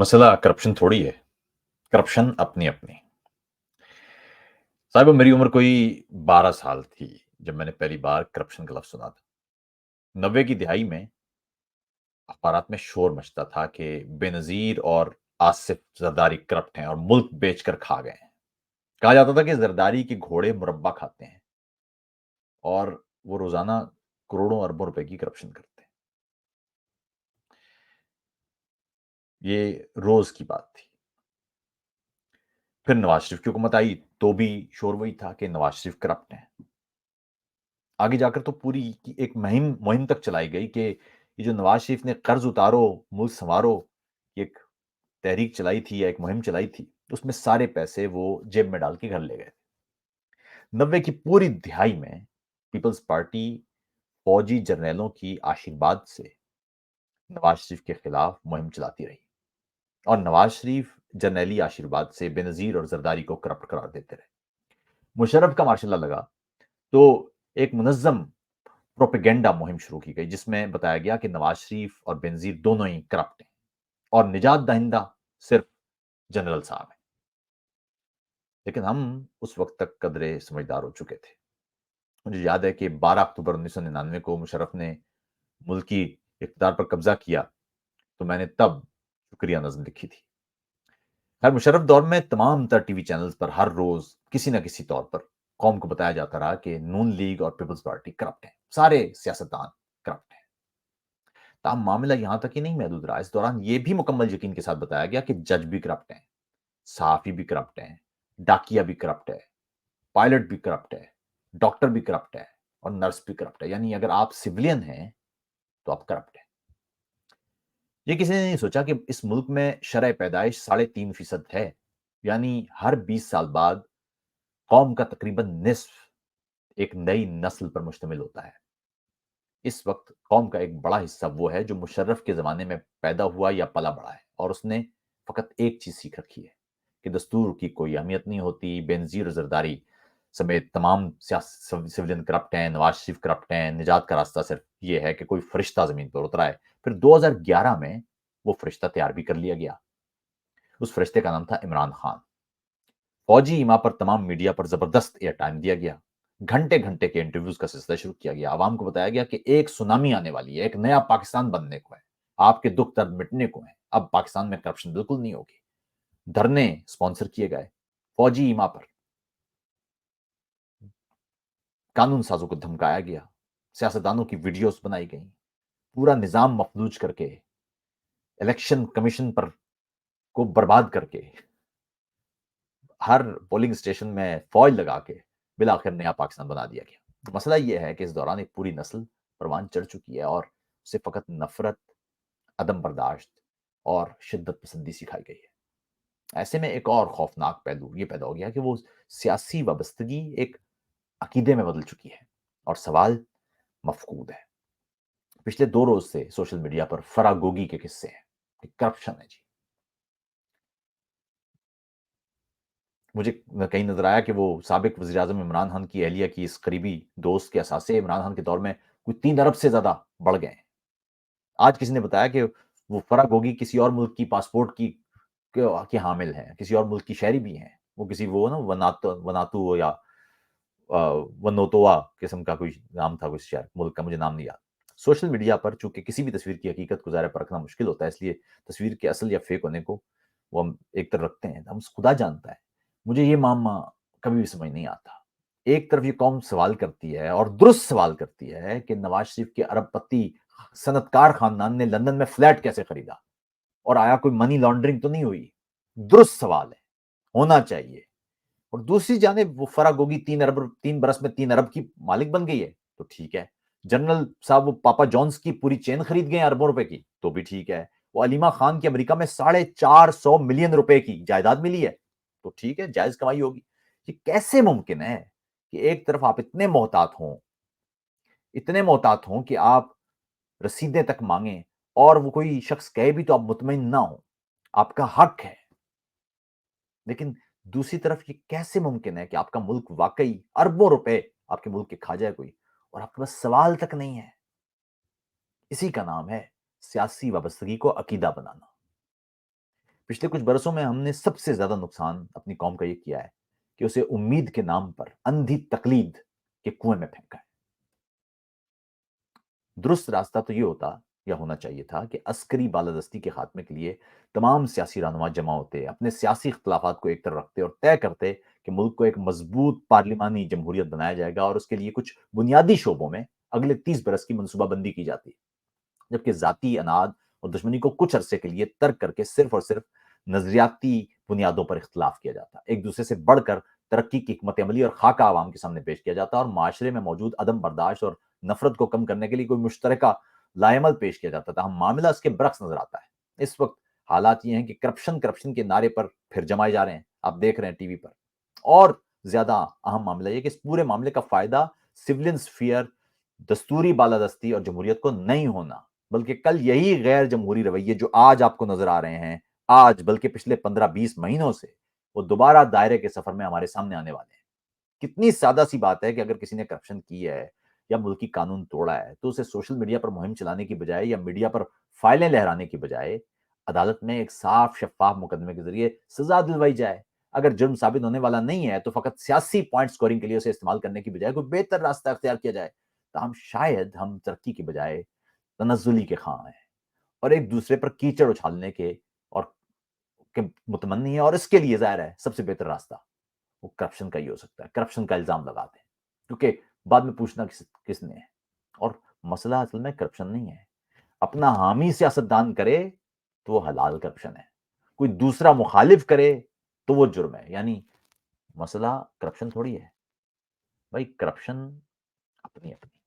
मसला करप्शन थोड़ी है, करप्शन अपनी-अपनी। साहिबा मेरी उम्र कोई 12 साल थी, जब मैंने पहली बार करप्शन का लफ्ज़ सुना था। 90 की दिहाई में अखबारात में शोर मचता था कि बेनज़ीर और आसिफ ज़रदारी करप्ट हैं और मुल्क बेचकर खा गए हैं। कहा जाता था कि ज़रदारी के घोड़े मुरब्बा खाते हैं और वो रोज़ाना करोड़ों अरबों रुपए की करप्शन करते हैं। ये रोज़ की बात थी। फिर नवाज़ शरीफ की हुकूमत आई, तो भी शोर वही था कि नवाज़ शरीफ करप्ट हैं। आगे जाकर तो पूरी की एक मुहिम मुहिम तक चलाई गई कि ये जो नवाज़ शरीफ ने कर्ज़ उतारो, मुल्क सँवारो, एक तहरीक चलाई थी या एक मुहिम चलाई थी, उसमें सारे पैसे वो जेब में डाल के घर ले गए। 90 की पूरी दिहाई में पीपल्स पार्टी फौजी जर्नैलों की आशीर्वाद से नवाज़ शरीफ के खिलाफ मुहिम चलाती रही और नवाज़ शरीफ जर्नैली आशीर्वाद से बेनज़ीर और ज़रदारी को करप्ट करार देते रहे। मुशर्रफ का मार्शल लॉ लगा, तो एक मुनज़्ज़म प्रोपेगेंडा मुहिम शुरू की गई, जिसमें बताया गया कि नवाज़ शरीफ और बेनज़ीर दोनों ही करप्ट हैं और निजात दहिंदा सिर्फ जनरल साहब हैं। लेकिन हम उस वक़्त तक कदरे समझदार हो चुके थे। मुझे याद है कि 12 अक्टूबर 1999 को मुशर्रफ ने मुल्की इक़्तिदार पर कब्ज़ा किया, तो मैंने तब शुक्रिया नज़्म लिखी थी। खैर मुशर्रफ दौर में तमाम तर टीवी चैनल्स पर हर रोज़ किसी न किसी तौर पर कौम को बताया जाता रहा कि नून लीग और पीपल्स पार्टी करप्ट हैं, सारे सियासतदान करप्ट हैं। ताहम मामला यहाँ तक ही नहीं महदूद रहा। इस दौरान ये भी मुकम्मल यकीन के साथ बताया गया कि जज भी करप्ट हैं, सहाफ़ी भी करप्ट हैं, डाकिया भी करप्ट है, पायलट भी करप्ट है, डॉक्टर भी करप्ट है और नर्स भी करप्ट है। यानी अगर आप सिविलियन हैं, तो आप करप्ट हैं। ये किसी ने नहीं सोचा कि इस मुल्क में शरह पैदाइश 3.5% है। यानी हर 20 साल बाद कौम का तकरीबन निस्फ एक नई नस्ल पर मुश्तमिल होता है। इस वक्त कौम का एक बड़ा हिस्सा वो है जो मुशर्रफ के ज़माने में पैदा हुआ या पला बड़ा है और उसने फ़कत एक चीज़ सीख रखी है कि दस्तूर की कोई अहमियत नहीं होती, बेनज़ीर और ज़रदारी समेत तमाम सिविलियन करप्ट हैं, नवाज़ शरीफ करप्ट हैं, निजात का रास्ता सिर्फ ये है कि कोई फ़रिश्ता ज़मीन पर उतरा है। फिर 2011 में वो फ़रिश्ता तैयार भी कर लिया गया। उस फ़रिश्ते का नाम था इमरान खान। फौजी ईमा पर तमाम मीडिया पर ज़बरदस्त एयर टाइम दिया गया। घंटे-घंटे के इंटरव्यूज़ का सिलसिला शुरू किया गया। आवाम को बताया गया कि एक सुनामी आने वाली है, एक नया पाकिस्तान बनने को है। आपके दुःख दर्द मिटने को हैं। अब पाकिस्तान में करप्शन बिल्कुल नहीं होगी। धरने स्पॉन्सर किए गए, फौजी ईमा पर। कानून साज़ों को धमकाया गया, सियासतदानों की वीडियोज़ बनाई गईं, पूरा निज़ाम मफलूज करके, इलेक्शन कमीशन पर को बर्बाद करके, हर पोलिंग स्टेशन में फ़ौज लगा के, बिल आखिर नया पाकिस्तान बना दिया गया। तो मसला ये है कि इस दौरान एक पूरी नस्ल परवान चढ़ चुकी है और उसे फ़कत नफ़रत, अदम बर्दाश्त और शिद्दत पसंदी सिखाई गई है। ऐसे में एक और खौफनाक पहलू ये पैदा हो गया कि वो सियासी वाबस्तगी एक अकीदे में बदल चुकी है और सवाल मफ़कूद है। पिछले 2 रोज़ से सोशल मीडिया पर फरागोगी के किस्से हैं कि करप्शन है जी। मुझे कहीं नज़र आया कि वो साबिक वज़ीर-ए-आज़म इमरान खान की अहलिया की इस करीबी दोस्त के असासे इमरान खान के दौर में कोई 3 अरब से ज़्यादा बढ़ गए हैं। आज किसी ने बताया कि वो फरागोगी किसी और मुल्क की पासपोर्ट की के हामिल हैं, किसी और मुल्क की शहरी भी हैं। वो किसी वो ना वनातु या वनोतोआ किस्म का कोई नाम था उस शायद मुल्क का, मुझे नाम नहीं याद। सोशल मीडिया पर चूँकि किसी भी तस्वीर की हकीकत को ज़ाहिर है परखना मुश्किल होता है, इसलिए तस्वीर के असल या फ़ेक होने को वो हम एक तरफ रखते हैं। हम खुदा जानता है। मुझे ये मामला कभी भी समझ नहीं आता। एक तरफ ये कौम सवाल करती है और दुरुस्त सवाल करती है कि नवाज़ शरीफ के अरबपति सनतकार खानदान ने लंदन में फ्लैट कैसे खरीदा? और आया कोई मनी लॉन्ड्रिंग तो नहीं हुई? दुरुस्त सवाल है, होना चाहिए। और दूसरी जानिब वो फरागोगी 3 बरस में 3 अरब की मालिक बन गई है, तो ठीक है। जनरल साहब वो पापा जॉन्स की पूरी चेन खरीद गए हैं अरबों रुपए की, तो भी ठीक है। वो अलीमा खान की अमेरिका में 450 मिलियन रुपए की जायदाद मिली है, तो ठीक है, जायज़ कमाई होगी। ये कैसे मुमकिन है कि एक तरफ आप इतने मोहतात हों कि आप रसीदें तक माँगे और वो कोई शख्स कहे भी तो आप मुतमईन ना हों, आपका हक है। लेकिन दूसरी तरफ ये कैसे मुमकिन है कि आपका मुल्क वाक़ई अरबों रुपए आपके मुल्क के खा जाए कोई और आपके पास सवाल तक नहीं है। इसी का नाम है सियासी वाबस्तगी को अकीदा बनाना। پچھلے کچھ برسوں میں ہم نے سب سے زیادہ نقصان اپنی قوم کا یہ کیا ہے کہ اسے امید کے نام پر اندھی تقلید کے کنویں میں پھینکا ہے۔ درست راستہ تو یہ ہوتا یا ہونا چاہیے تھا کہ عسکری بالادستی کے خاتمے کے لیے تمام سیاسی رہنما جمع ہوتے، اپنے سیاسی اختلافات کو ایک طرف رکھتے اور طے کرتے کہ ملک کو ایک مضبوط پارلیمانی جمہوریت بنایا جائے گا اور اس کے لیے کچھ بنیادی شعبوں میں اگلے 30 برس کی منصوبہ بندی کی جاتی ہے، جبکہ ذاتی اناد اور دشمنی کو کچھ عرصے کے لیے ترک کر کے صرف اور صرف نظریاتی بنیادوں پر اختلاف کیا جاتا، ایک دوسرے سے بڑھ کر ترقی کی حکمت عملی اور خاکہ عوام کے سامنے پیش کیا جاتا اور معاشرے میں موجود عدم برداشت اور نفرت کو کم کرنے کے لیے کوئی مشترکہ لائے عمل پیش کیا جاتا تھا۔ ہم معاملہ اس کے برعکس نظر آتا ہے۔ اس وقت حالات یہ ہیں کہ کرپشن کے نعرے پر پھر جمائے جا رہے ہیں، آپ دیکھ رہے ہیں ٹی وی پر۔ اور زیادہ اہم معاملہ یہ کہ اس پورے معاملے کا فائدہ سولین سفیئر، دستوری بالادستی اور جمہوریت کو نہیں ہونا، بلکہ کل یہی غیر جمہوری رویے جو آج آپ کو نظر آ رہے ہیں، آج بلکہ پچھلے 15-20 مہینوں سے، وہ دوبارہ دائرے کے سفر میں ہمارے سامنے آنے والے ہیں۔ کتنی سادہ سی بات ہے کہ اگر کسی نے کرپشن کی ہے یا ملکی قانون توڑا ہے تو اسے سوشل میڈیا پر مہم چلانے کی بجائے یا میڈیا پر فائلیں لہرانے کی بجائے عدالت میں ایک صاف شفاف مقدمے کے ذریعے سزا دلوائی جائے۔ اگر جرم ثابت ہونے والا نہیں ہے تو فقط سیاسی پوائنٹ سکورنگ کے لیے اسے استعمال کرنے کی بجائے کوئی بہتر راستہ اختیار کیا جائے، تو ہم ترقی کی بجائے تنزلی کے خواہاں ہیں اور ایک دوسرے پر کیچڑ اچھالنے کے اور کے متمنی ہیں، اور اس کے لیے ظاہر ہے سب سے بہتر راستہ وہ کرپشن کا ہی ہو سکتا ہے۔ کرپشن کا الزام لگاتے ہیں کیونکہ بعد میں پوچھنا کس نے ہے، اور مسئلہ اصل میں کرپشن نہیں ہے۔ اپنا حامی سیاستدان کرے تو وہ حلال کرپشن ہے، کوئی دوسرا مخالف کرے تو وہ جرم ہے۔ یعنی مسئلہ کرپشن تھوڑی ہے بھائی، کرپشن اپنی اپنی